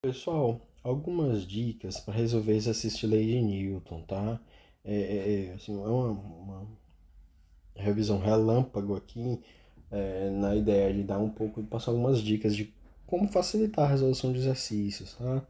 Pessoal, algumas dicas para resolver exercício de lei de Newton, tá? Assim, é uma revisão relâmpago aqui, na ideia de dar um pouco, de passar algumas dicas de como facilitar a resolução de exercícios, tá?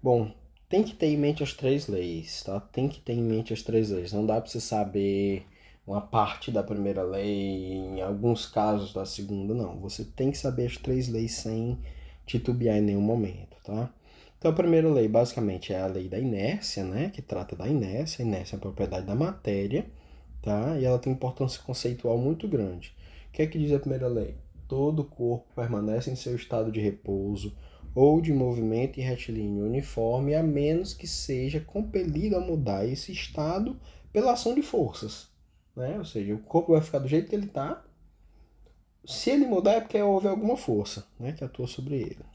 Bom, tem que ter em mente as três leis, tá? Tem que ter em mente as três leis. Não dá para você saber uma parte da primeira lei, em alguns casos da segunda, não. Você tem que saber as três leis sem titubear em nenhum momento, tá? Então, a primeira lei, basicamente, é a lei da inércia, né? Que trata da inércia. A inércia é a propriedade da matéria, tá? E ela tem importância conceitual muito grande. O que é que diz a primeira lei? Todo corpo permanece em seu estado de repouso ou de movimento retilíneo uniforme, a menos que seja compelido a mudar esse estado pela ação de forças, né? Ou seja, o corpo vai ficar do jeito que ele está. Se ele mudar é porque houve alguma força, né, que atua sobre ele.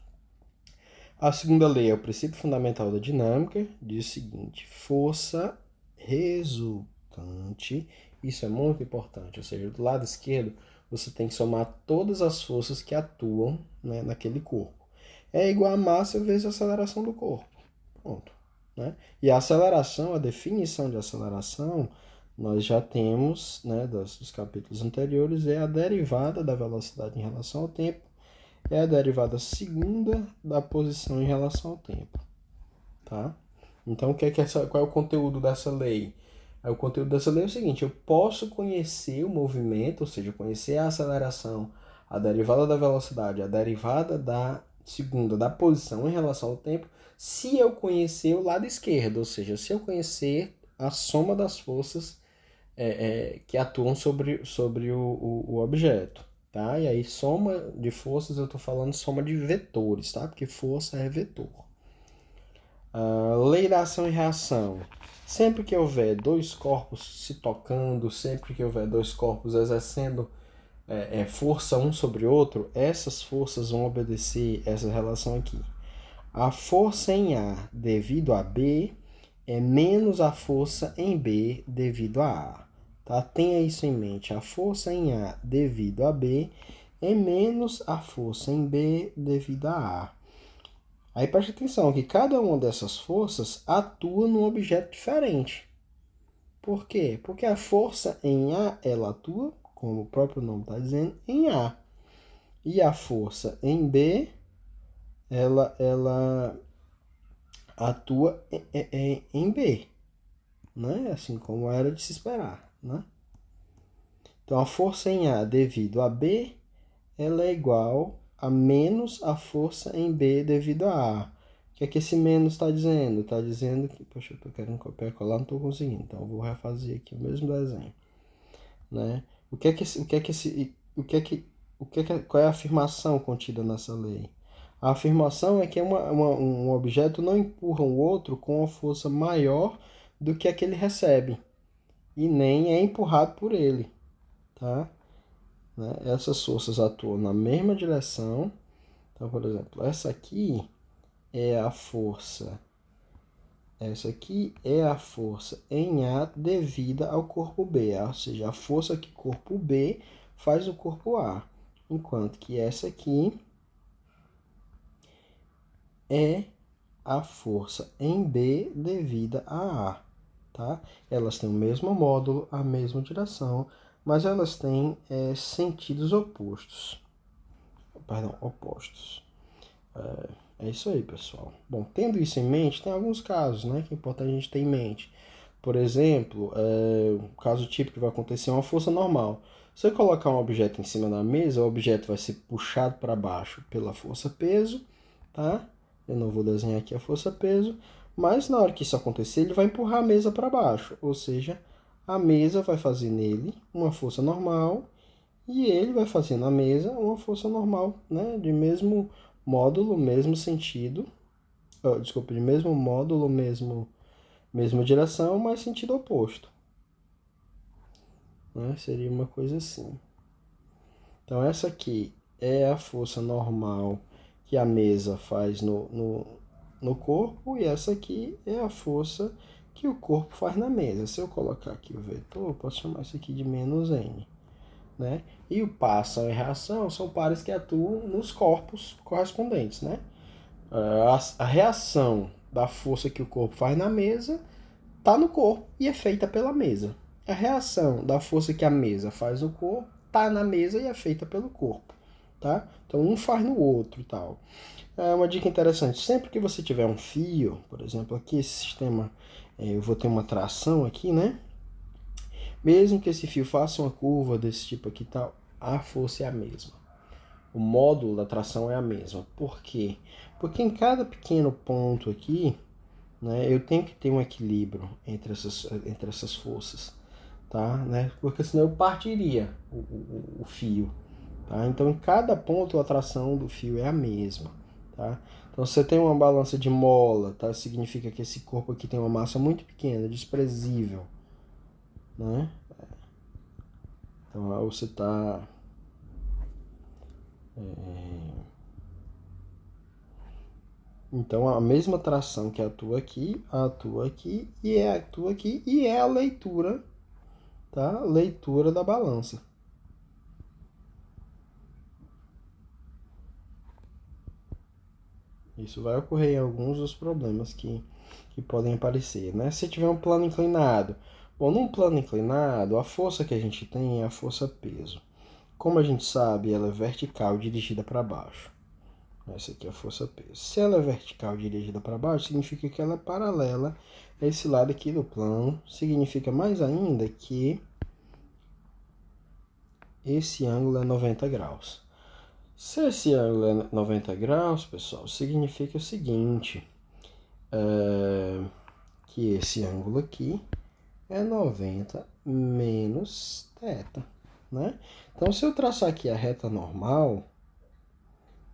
A segunda lei é o princípio fundamental da dinâmica, diz o seguinte: força resultante, isso é muito importante, ou seja, do lado esquerdo você tem que somar todas as forças que atuam, né, naquele corpo. É igual a massa vezes a aceleração do corpo. Pronto. Né? E a aceleração, a definição de aceleração, nós já temos, né, dos capítulos anteriores, é a derivada da velocidade em relação ao tempo, é a derivada segunda da posição em relação ao tempo. Tá? Então, qual é o conteúdo dessa lei? O conteúdo dessa lei é o seguinte: eu posso conhecer o movimento, ou seja, conhecer a aceleração, a derivada da velocidade, a derivada da segunda da posição em relação ao tempo, se eu conhecer o lado esquerdo, ou seja, se eu conhecer a soma das forças que atuam sobre o objeto. Tá? E aí, soma de forças, eu estou falando soma de vetores, tá? Porque força é vetor. Lei da ação e reação. Sempre que houver dois corpos se tocando, sempre que houver dois corpos exercendo força um sobre o outro, essas forças vão obedecer essa relação aqui. A força em A devido a B é menos a força em B devido a A. Tá? Tenha isso em mente. A força em A devido a B é menos a força em B devido a A. Aí preste atenção que cada uma dessas forças atua num objeto diferente. Por quê? Porque a força em A, ela atua, como o próprio nome está dizendo, em A. E a força em B, ela atua em B, né? Assim como era de se esperar, né? Então, a força em A devido a B, ela é igual a menos a força em B devido a A. O que é que esse menos está dizendo? Está dizendo que, poxa, eu estou querendo copiar e colar, não estou conseguindo. Então, eu vou refazer aqui o mesmo desenho, né? Qual é a afirmação contida nessa lei? A afirmação é que um objeto não empurra o outro com uma força maior do que a que ele recebe e nem é empurrado por ele, tá? Né? Essas forças atuam na mesma direção. Então, por exemplo, é a força, essa aqui é a força em A devida ao corpo B, ou seja, a força que o corpo B faz o corpo A, enquanto que essa aqui é a força em B devida a A, tá? Elas têm o mesmo módulo, a mesma direção, mas elas têm sentidos opostos. Perdão, opostos. É isso aí, pessoal. Bom, tendo isso em mente, tem alguns casos, né, que é importante a gente ter em mente. Por exemplo, o caso típico que vai acontecer é uma força normal. Se eu colocar um objeto em cima da mesa, o objeto vai ser puxado para baixo pela força-peso, tá? Eu não vou desenhar aqui a força-peso, mas na hora que isso acontecer, ele vai empurrar a mesa para baixo, ou seja, a mesa vai fazer nele uma força normal e ele vai fazer na mesa uma força normal, né? De mesmo módulo, mesmo sentido, desculpa, de mesmo módulo, mesma direção, mas sentido oposto. Né? Seria uma coisa assim. Então, essa aqui é a força normal que a mesa faz no corpo, e essa aqui é a força que o corpo faz na mesa. Se eu colocar aqui o vetor, eu posso chamar isso aqui de menos n. Né? E o par, ação e reação são pares que atuam nos corpos correspondentes. Né? A reação da força que o corpo faz na mesa está no corpo e é feita pela mesa. A reação da força que a mesa faz no corpo está na mesa e é feita pelo corpo. Tá? Então um faz no outro e tal. É uma dica interessante, sempre que você tiver um fio, por exemplo, aqui esse sistema, eu vou ter uma tração aqui, né? Mesmo que esse fio faça uma curva desse tipo aqui e tal, a força é a mesma. O módulo da tração é a mesma. Por quê? Porque em cada pequeno ponto aqui, né, eu tenho que ter um equilíbrio entre essas forças, tá? Né? Porque senão eu partiria o fio. Tá? Então, em cada ponto, a tração do fio é a mesma. Tá? Então, se você tem uma balança de mola, tá? Significa que esse corpo aqui tem uma massa muito pequena, desprezível. Né? Então, você está... Então, a mesma tração que atua aqui e atua aqui, e é a leitura, tá? Leitura da balança. Isso vai ocorrer em alguns dos problemas que podem aparecer, né? Se tiver um plano inclinado. Bom, num plano inclinado, a força que a gente tem é a força-peso. Como a gente sabe, ela é vertical dirigida para baixo. Essa aqui é a força-peso. Se ela é vertical dirigida para baixo, significa que ela é paralela a esse lado aqui do plano. Significa mais ainda que esse ângulo é 90 graus. Se esse ângulo é 90 graus, pessoal, significa o seguinte, que esse ângulo aqui é 90 menos θ, né? Então, se eu traçar aqui a reta normal,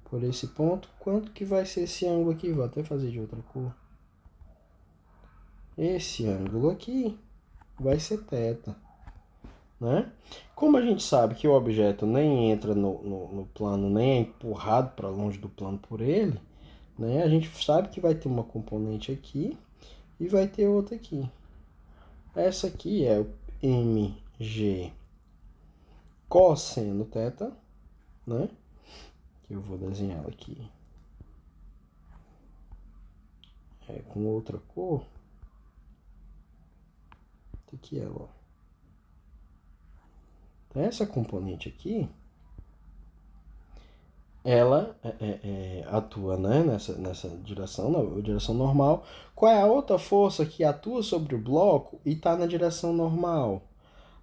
por esse ponto, quanto que vai ser esse ângulo aqui? Vou até fazer de outra cor. Esse ângulo aqui vai ser θ, né? Como a gente sabe que o objeto nem entra no plano, nem é empurrado para longe do plano por ele, né? A gente sabe que vai ter uma componente aqui e vai ter outra aqui. Essa aqui é o mg cosseno θ, né? Que eu vou desenhar ela aqui com outra cor. Aqui ela, ó. Então, essa componente aqui, ela atua, né, nessa direção, na direção normal. Qual é a outra força que atua sobre o bloco e está na direção normal?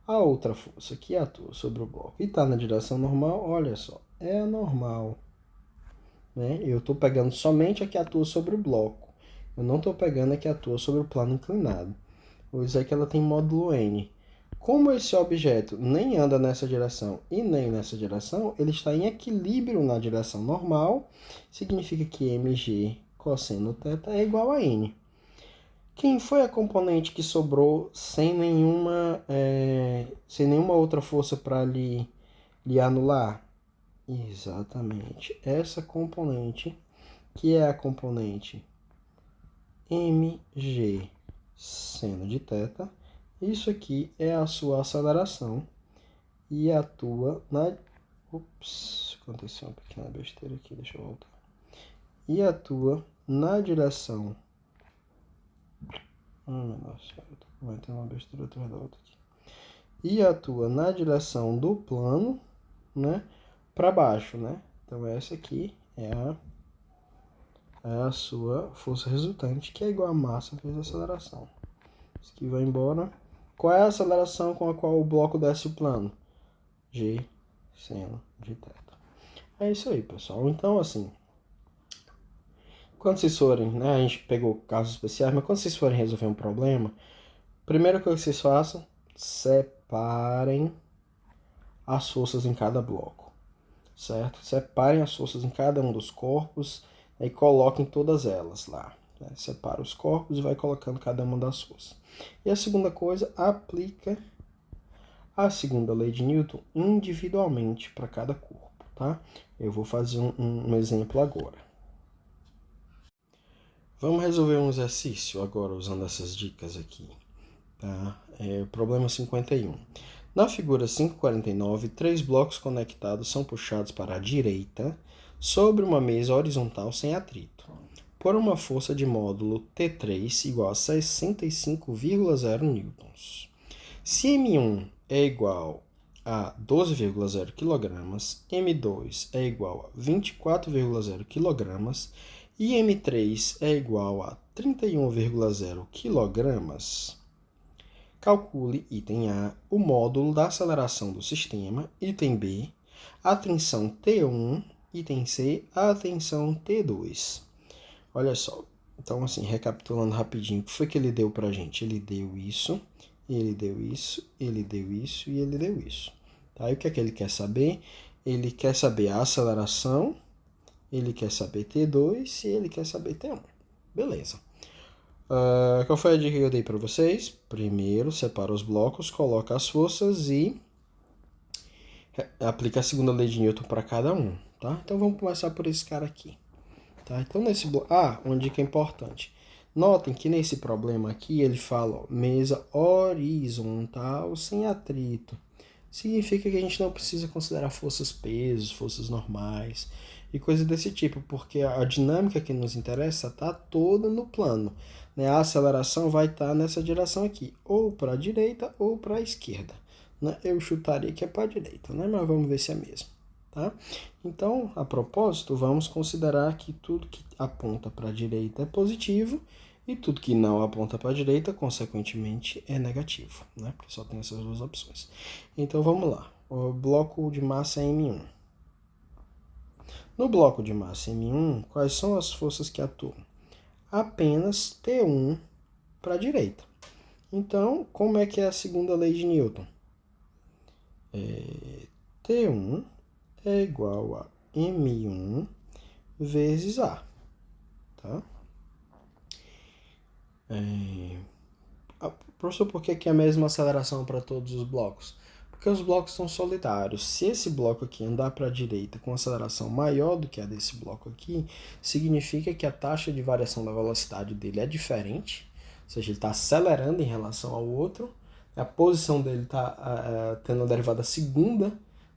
A outra força que atua sobre o bloco e está na direção normal, olha só, é a normal. Né? Eu estou pegando somente a que atua sobre o bloco. Eu não estou pegando a que atua sobre o plano inclinado. Vou dizer que ela tem módulo N. Como esse objeto nem anda nessa direção e nem nessa direção, ele está em equilíbrio na direção normal, significa que mg cosseno θ é igual a N. Quem foi a componente que sobrou sem nenhuma outra força para lhe anular? Exatamente, essa componente, que é a componente mg seno de θ, isso aqui é a sua aceleração e atua na... Ups, aconteceu uma pequena besteira aqui, deixa eu voltar. E atua na direção... nossa, eu tô cometendo uma besteira atrás da outra aqui. E atua na direção do plano, né, para baixo, né? Então essa aqui é a sua força resultante, que é igual a massa vezes a aceleração. Isso aqui vai embora. Qual é a aceleração com a qual o bloco desce o plano? G seno de θ. É isso aí, pessoal. Então, assim, quando vocês forem, né, a gente pegou casos especiais, mas quando vocês forem resolver um problema, primeira coisa que vocês façam, separem as forças em cada bloco, certo? Separem as forças em cada um dos corpos e coloquem todas elas lá. Né? Separa os corpos e vai colocando cada uma das forças. E a segunda coisa, aplica a segunda lei de Newton individualmente para cada corpo, tá? Eu vou fazer um exemplo agora. Vamos resolver um exercício agora usando essas dicas aqui, tá? Problema 51. Na figura 549, 3 blocos conectados são puxados para a direita sobre uma mesa horizontal sem atrito. por uma força de módulo T3 igual a 65,0 newtons. Se M1 é igual a 12,0 kg, M2 é igual a 24,0 kg e M3 é igual a 31,0 kg, calcule, item A, o módulo da aceleração do sistema, item B, a tensão T1, item C, a tensão T2. Olha só, então assim, recapitulando rapidinho, o que foi que ele deu pra gente? Ele deu isso, ele deu isso, ele deu isso e ele deu isso. Tá? E o que é que ele quer saber? Ele quer saber a aceleração, ele quer saber T2 e ele quer saber T1. Beleza. Qual foi a dica que eu dei para vocês? Primeiro, separa os blocos, coloca as forças e aplica a segunda lei de Newton para cada um. Tá? Então vamos começar por esse cara aqui. Tá? Então nesse bloco... uma dica importante. Notem que nesse problema aqui ele fala mesa horizontal sem atrito. Significa que a gente não precisa considerar forças pesos, forças normais e coisas desse tipo, porque a dinâmica que nos interessa está toda no plano. Né? A aceleração vai estar nessa direção aqui, ou para a direita ou para a esquerda. Né? Eu chutaria que é para a direita, né? Mas vamos ver se é mesmo. Tá? Então, a propósito, vamos considerar que tudo que aponta para a direita é positivo e tudo que não aponta para a direita, consequentemente, é negativo, né? Porque só tem essas duas opções. Então, vamos lá. O bloco de massa M1. No bloco de massa M1, quais são as forças que atuam? Apenas T1 para a direita. Então, como é que é a segunda lei de Newton? T1 é igual a M1 vezes A. Tá? Professor, por que é a mesma aceleração para todos os blocos? Porque os blocos são solitários. Se esse bloco aqui andar para a direita com aceleração maior do que a desse bloco aqui, significa que a taxa de variação da velocidade dele é diferente, ou seja, ele está acelerando em relação ao outro, a posição dele está tendo a derivada segunda,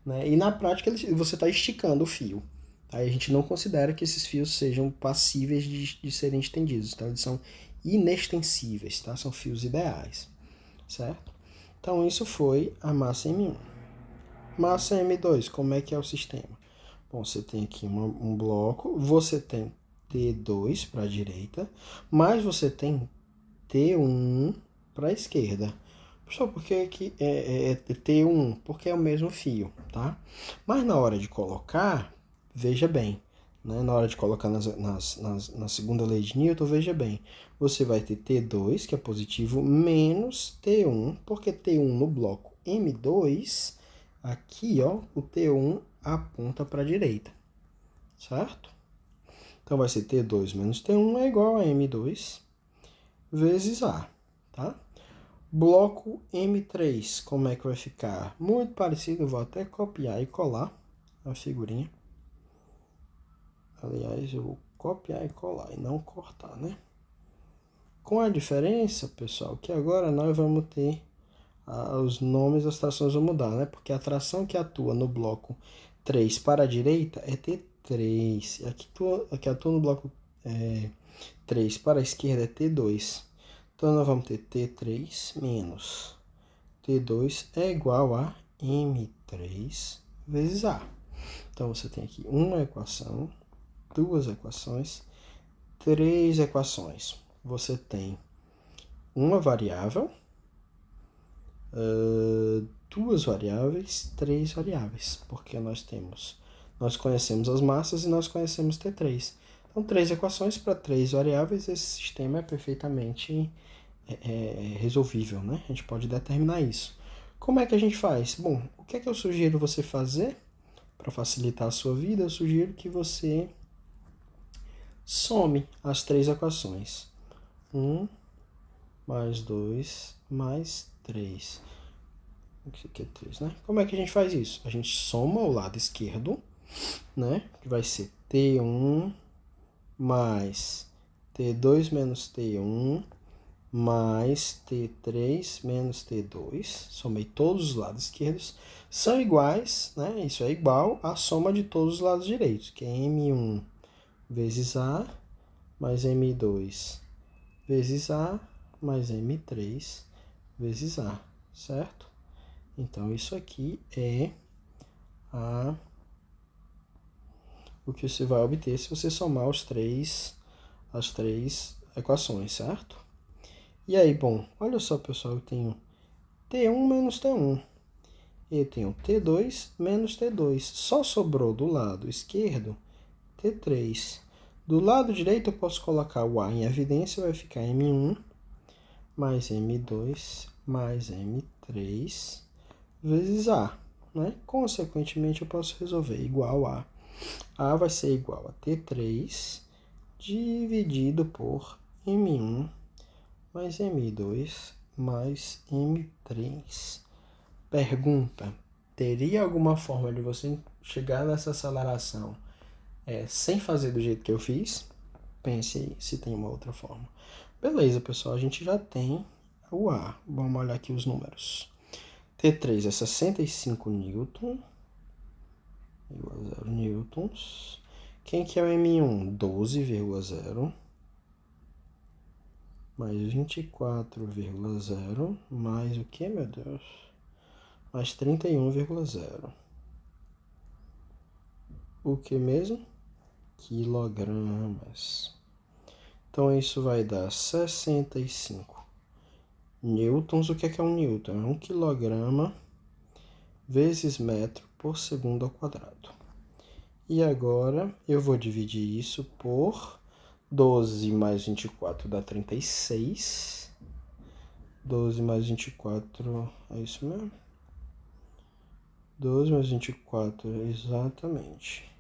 né? E na prática você está esticando o fio. Aí a gente não considera que esses fios sejam passíveis de serem estendidos, tá? Eles são inextensíveis, tá? São fios ideais, certo? Então isso foi a massa M1. Massa M2, como é que é o sistema? Bom, você tem aqui um bloco, você tem T2 para a direita, mas você tem T1 para a esquerda. Pessoal, por que é T1? Porque é o mesmo fio, tá? Mas na hora de colocar, veja bem, né? Na hora de colocar na segunda lei de Newton, veja bem, você vai ter T2, que é positivo, menos T1, porque T1 no bloco M2, aqui, ó, o T1 aponta para a direita, certo? Então vai ser T2 menos T1 é igual a M2 vezes A, tá? Bloco M3, como é que vai ficar? Muito parecido, eu vou até copiar e colar a figurinha. Aliás, eu vou copiar e colar e não cortar, né? Com a diferença, pessoal, que agora nós vamos ter os nomes das trações vão mudar, né? Porque a tração que atua no bloco 3 para a direita é T3. A que atua no bloco 3 para a esquerda é T2. Então, nós vamos ter T3 menos T2 é igual a M3 vezes A. Então, você tem aqui uma equação, duas equações, três equações. Você tem uma variável, duas variáveis, três variáveis, porque nós conhecemos as massas e nós conhecemos T3. Então, três equações para três variáveis, esse sistema é perfeitamente resolvível, né? A gente pode determinar isso. Como é que a gente faz? Bom, o que é que eu sugiro você fazer para facilitar a sua vida? Eu sugiro que você some as três equações. 1 mais 2 mais 3. Isso aqui é 3, né? Como é que a gente faz isso? A gente soma o lado esquerdo, né? Que vai ser T1 mais T2 menos T1 mais T3 menos T2. Somei todos os lados esquerdos. São iguais, né? Isso é igual à soma de todos os lados direitos, que é M1 vezes A mais M2 vezes A, mais M3 vezes A, certo? Então, isso aqui é o que você vai obter se você somar as três equações, certo? E aí, bom, olha só, pessoal, eu tenho T1 menos T1. Eu tenho T2 menos T2. Só sobrou do lado esquerdo T3. Do lado direito eu posso colocar o A em evidência, vai ficar M1 mais M2 mais M3 vezes A, né? Consequentemente, eu posso resolver igual a A vai ser igual a T3 dividido por M1 mais M2 mais M3. Pergunta: teria alguma forma de você chegar nessa aceleração sem fazer do jeito que eu fiz? Pense aí se tem uma outra forma. Beleza, pessoal, a gente já tem o A. Vamos olhar aqui os números. T3 é 65 newton, igual a 0 newtons. Quem que é o M1? 12,0 mais 24,0 mais o que, meu Deus? Mais 31,0. O que mesmo? Quilogramas. Então, isso vai dar 65 newtons. O que é um newton? É 1 quilograma vezes metro por segundo ao quadrado. E agora, eu vou dividir isso por 12 mais 24 dá 36. 12 mais 24, é isso mesmo? 12 mais 24, exatamente.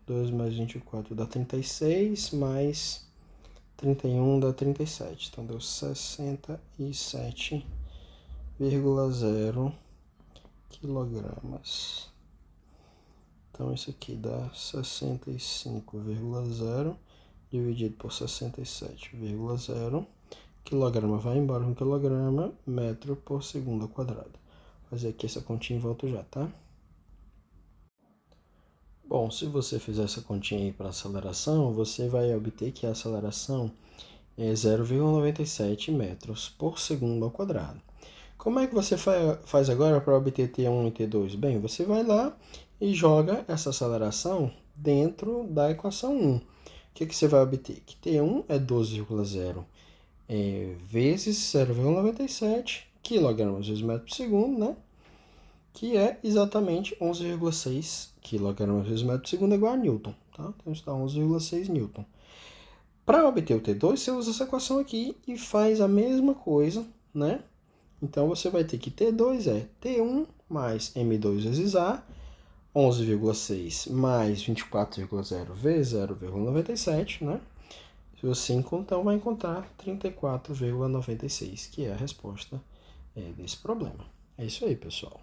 12 mais 24 dá 36, mais 31 dá 37. Então, deu 67,0 quilogramas. Então, isso aqui dá 65,0 dividido por 67,0. Quilograma vai embora com quilograma, metro por segundo ao quadrado. Vou fazer aqui essa continha e volto já, tá? Bom, se você fizer essa continha aí para aceleração, você vai obter que a aceleração é 0,97 metros por segundo ao quadrado. Como é que você faz agora para obter T1 e T2? Bem, você vai lá e joga essa aceleração dentro da equação 1. O que você vai obter? Que T1 é 12,0 vezes 0,97 kg vezes metro por segundo, né? Que é exatamente 11,6 kg vezes metro por segundo igual a Newton, tá? Então isso dá 11,6 Newton. Para obter o T2, você usa essa equação aqui e faz a mesma coisa, né? Então você vai ter que T2 é T1 mais M2 vezes A, 11,6 mais 24,0 vezes 0,97, né? Se você então vai encontrar 34,96, que é a resposta desse problema. É isso aí, pessoal.